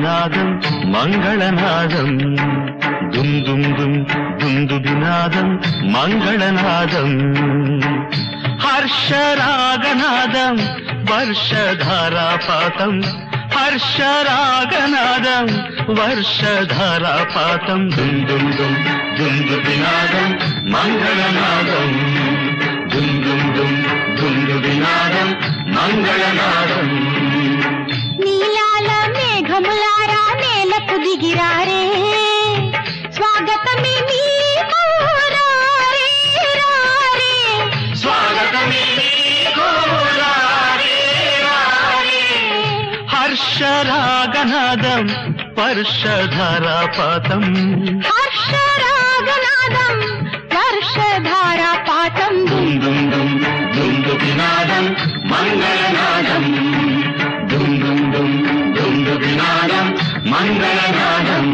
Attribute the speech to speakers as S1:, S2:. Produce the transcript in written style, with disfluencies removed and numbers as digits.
S1: దుందుబినాదం మంగళనాదం దుమ్ దుమ్ దుమ్ దుందుబినాదం మంగళనాదం హర్షరాగనాదం వర్షధారాపాతం హర్షరాగనాదం వర్షధారాపాతం దుమ్ దుమ్ దుమ్ దుందుబినాదం మంగళనాదం దుమ్ దుమ్ దుమ్ దుందుబినాదం మంగళనాదం
S2: నీలాల మేఘములారా నేలకు దిగిరారే స్వాగతమే మీకు రారే రారే
S1: స్వాగతమే మీకు రారే రారే హర్షరాగనాదం వర్షధారాపాతం
S2: హర్షరాగనాదం వర్షధారాపాతం
S1: దుమ్ దుమ్ దుమ్ దుందుబినాదం మంగళనాదం దుమ్ దుమ్ దుమ్ దుందుబినాదం మంగళనాదం